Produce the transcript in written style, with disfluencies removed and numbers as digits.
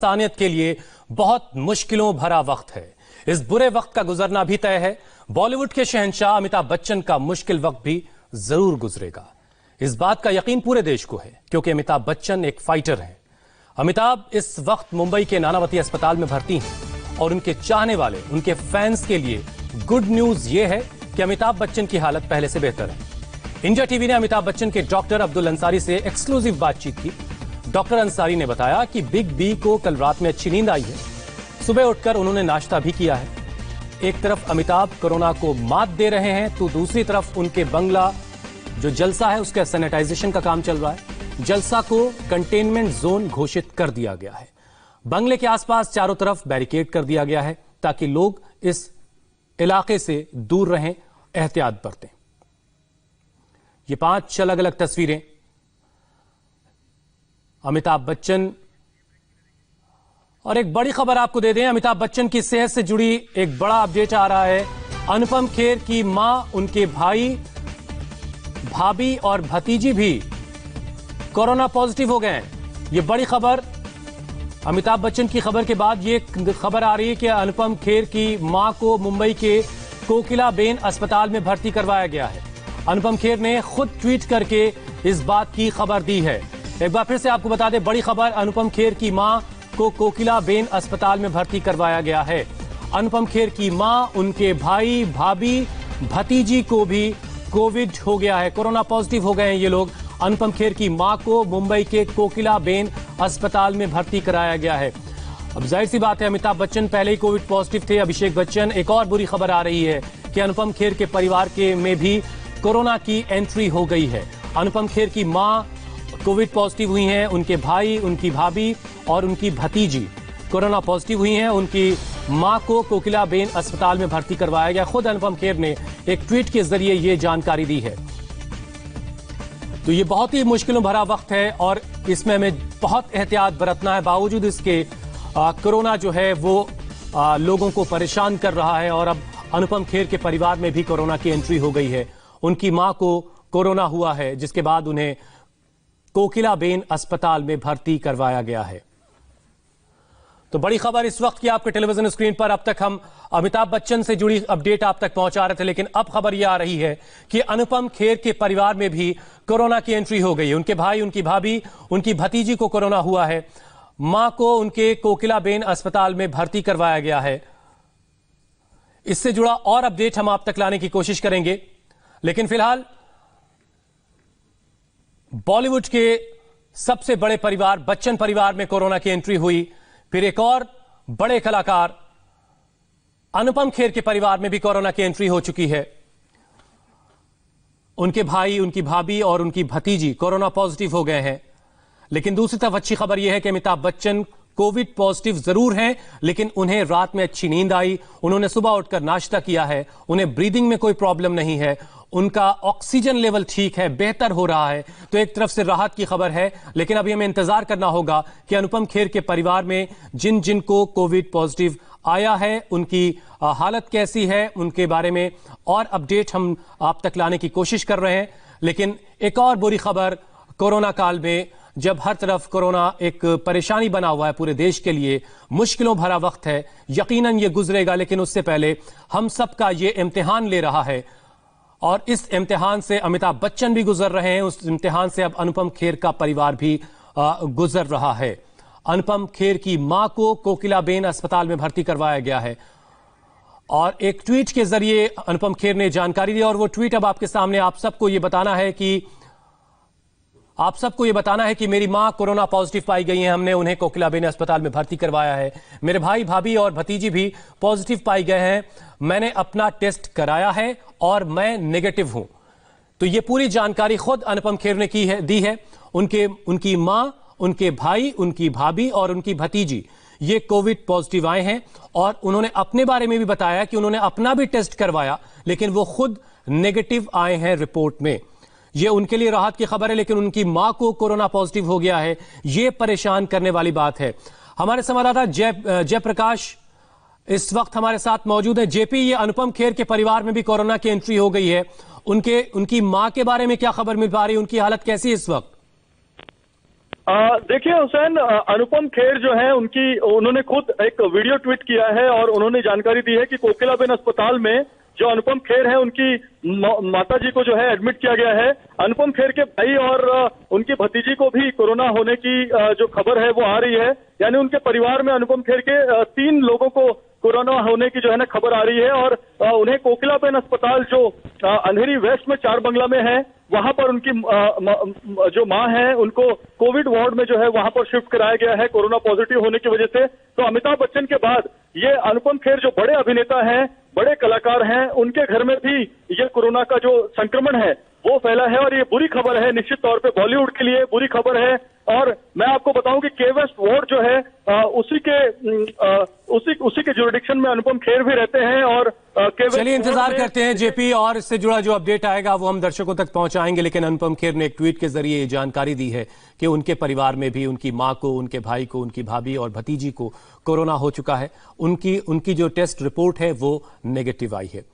इंसानियत के लिए बहुत मुश्किलों भरा वक्त है। इस बुरे वक्त का गुजरना भी तय है। बॉलीवुड के शहंशाह अमिताभ बच्चन का मुश्किल वक्त भी जरूर गुजरेगा। इस बात का यकीन पूरे देश को है क्योंकि अमिताभ बच्चन एक फाइटर हैं। अमिताभ इस वक्त मुंबई के नानावती अस्पताल में भर्ती हैं और उनके चाहने वाले, उनके फैंस के लिए गुड न्यूज ये है कि अमिताभ बच्चन की हालत पहले से बेहतर है। इंडिया टीवी ने अमिताभ बच्चन के डॉक्टर अब्दुल अंसारी से एक्सक्लूसिव बातचीत की। डॉक्टर अंसारी ने बताया कि बिग बी को कल रात में अच्छी नींद आई है। सुबह उठकर उन्होंने नाश्ता भी किया है। एक तरफ अमिताभ कोरोना को मात दे रहे हैं तो दूसरी तरफ उनके बंगला जो जलसा है उसका सैनिटाइजेशन का काम चल रहा है। जलसा को कंटेनमेंट जोन घोषित कर दिया गया है। बंगले के आसपास चारों तरफ बैरिकेड कर दिया गया है ताकि लोग इस इलाके से दूर रहें, एहतियात बरतें। ये 5 अलग अलग तस्वीरें अमिताभ बच्चन। और एक बड़ी खबर आपको दे दें, अमिताभ बच्चन की सेहत से जुड़ी एक बड़ा अपडेट आ रहा है। अनुपम खेर की मां, उनके भाई, भाभी और भतीजी भी कोरोना पॉजिटिव हो गए हैं। ये बड़ी खबर अमिताभ बच्चन की खबर के बाद ये खबर आ रही है कि अनुपम खेर की मां को मुंबई के कोकिलाबेन अस्पताल में भर्ती करवाया गया है। अनुपम खेर ने खुद ट्वीट करके इस बात की खबर दी है। एक बार फिर से आपको बता दें, बड़ी खबर, अनुपम खेर की मां को कोकिलाबेन अस्पताल में भर्ती करवाया गया है। अनुपम खेर की मां, उनके भाई, भाभी, भतीजी को भी कोविड हो गया है, कोरोना पॉजिटिव हो गए हैं ये लोग। अनुपम खेर की मां को मुंबई के कोकिलाबेन अस्पताल में भर्ती कराया गया है। अब जाहिर सी बात है, अमिताभ बच्चन पहले ही कोविड पॉजिटिव थे। अभिषेक बच्चन, एक और बुरी खबर आ रही है कि अनुपम खेर के परिवार के में भी कोरोना की एंट्री हो गई है। अनुपम खेर की मां कोविड पॉजिटिव हुई हैं, उनके भाई, उनकी भाभी और उनकी भतीजी कोरोना पॉजिटिव हुई हैं। उनकी मां को कोकिलाबेन अस्पताल में भर्ती करवाया गया। खुद अनुपम खेर ने एक ट्वीट के जरिए यह जानकारी दी है। तो ये बहुत ही मुश्किलों भरा वक्त है और इसमें हमें बहुत एहतियात बरतना है। बावजूद इसके कोरोना जो है वो लोगों को परेशान कर रहा है और अब अनुपम खेर के परिवार में भी कोरोना की एंट्री हो गई है। उनकी मां को कोरोना हुआ है जिसके बाद उन्हें कोकिलाबेन अस्पताल में भर्ती करवाया गया है। तो बड़ी खबर इस वक्त की आपके टेलीविजन स्क्रीन पर। अब तक हम अमिताभ बच्चन से जुड़ी अपडेट आप तक पहुंचा रहे थे, लेकिन अब खबर यह आ रही है कि अनुपम खेर के परिवार में भी कोरोना की एंट्री हो गई है। उनके भाई, उनकी भाभी, उनकी भतीजी को कोरोना हुआ है। मां को उनके कोकिलाबेन अस्पताल में भर्ती करवाया गया है। इससे जुड़ा और अपडेट हम आप तक लाने की कोशिश करेंगे, लेकिन फिलहाल बॉलीवुड के सबसे बड़े परिवार बच्चन परिवार में कोरोना की एंट्री हुई। फिर एक और बड़े कलाकार अनुपम खेर के परिवार में भी कोरोना की एंट्री हो चुकी है। उनके भाई, उनकी भाभी और उनकी भतीजी कोरोना पॉजिटिव हो गए हैं। लेकिन दूसरी तरफ अच्छी खबर यह है कि अमिताभ बच्चन कोविड पॉजिटिव जरूर हैं, लेकिन उन्हें रात में अच्छी नींद आई। उन्होंने सुबह उठकर नाश्ता किया है। उन्हें ब्रीदिंग में कोई प्रॉब्लम नहीं है। उनका ऑक्सीजन लेवल ठीक है, बेहतर हो रहा है। तो एक तरफ से राहत की खबर है, लेकिन अभी हमें इंतजार करना होगा कि अनुपम खेर के परिवार में जिन जिन को कोविड पॉजिटिव आया है उनकी हालत कैसी है, उनके बारे में और अपडेट हम आप तक लाने की कोशिश कर रहे हैं। लेकिन एक और बुरी खबर, कोरोना काल में जब हर तरफ कोरोना एक परेशानी बना हुआ है पूरे देश के लिए, मुश्किलों भरा वक्त है। यकीनन ये गुजरेगा, लेकिन उससे पहले हम सबका ये इम्तिहान ले रहा है और इस इम्तिहान से अमिताभ बच्चन भी गुजर रहे हैं। उस इम्तिहान से अब अनुपम खेर का परिवार भी गुजर रहा है। अनुपम खेर की मां को कोकिलाबेन अस्पताल में भर्ती करवाया गया है और एक ट्वीट के जरिए अनुपम खेर ने जानकारी दी और वो ट्वीट अब आपके सामने। आप सबको ये बताना है कि मेरी मां कोरोना पॉजिटिव पाई गई हैं। हमने उन्हें कोकिलाबेन अस्पताल में भर्ती करवाया है। मेरे भाई, भाभी और भतीजी भी पॉजिटिव पाई गए हैं। मैंने अपना टेस्ट कराया है और मैं नेगेटिव हूं। तो ये पूरी जानकारी खुद अनुपम खेर ने दी है। उनकी मां, उनके भाई, उनकी भाभी और उनकी भतीजी ये कोविड पॉजिटिव आए हैं और उन्होंने अपने बारे में भी बताया कि उन्होंने अपना भी टेस्ट करवाया, लेकिन वो खुद नेगेटिव आए हैं रिपोर्ट में। ये उनके लिए राहत की खबर है, लेकिन उनकी मां को कोरोना पॉजिटिव हो गया है। ये परेशान करने वाली बात है। हमारे संवाददाता जयप्रकाश इस वक्त हमारे साथ मौजूद है। जेपी, ये अनुपम खेर के परिवार में भी कोरोना की एंट्री हो गई है। उनकी मां के बारे में क्या खबर मिल पा रही है? उनकी हालत कैसी है इस वक्त? देखिए हुसैन, अनुपम खेर जो है उन्होंने खुद एक वीडियो ट्वीट किया है और उन्होंने जानकारी दी है कि कोकिलाबेन अस्पताल में जो अनुपम खेर है उनकी माताजी को जो है एडमिट किया गया है। अनुपम खेर के भाई और उनकी भतीजी को भी कोरोना होने की जो खबर है वो आ रही है। यानी उनके परिवार में अनुपम खेर के 3 लोगों को कोरोना होने की जो है ना खबर आ रही है और उन्हें कोकिलाबेन अस्पताल जो अंधेरी वेस्ट में 4 बंगला में है, वहां पर उनकी जो मां है उनको कोविड वार्ड में जो है वहां पर शिफ्ट कराया गया है कोरोना पॉजिटिव होने की वजह से। तो अमिताभ बच्चन के बाद ये अनुपम खेर जो बड़े अभिनेता हैं, बड़े कलाकार हैं, उनके घर में भी ये कोरोना का जो संक्रमण है वो फैला है और ये बुरी खबर है, निश्चित तौर पे बॉलीवुड के लिए बुरी खबर है। और मैं आपको बताऊं कि के वेस्ट वार्ड जो है उसी के जुरिडिक्शन में अनुपम खेर भी रहते हैं और चलिए इंतजार करते हैं जेपी, और इससे जुड़ा जो अपडेट आएगा वो हम दर्शकों तक पहुंचाएंगे। लेकिन अनुपम खेर ने एक ट्वीट के जरिए ये जानकारी दी है कि उनके परिवार में भी उनकी मां को, उनके भाई को, उनकी भाभी और भतीजी को कोरोना हो चुका है। उनकी जो टेस्ट रिपोर्ट है वो नेगेटिव आई है।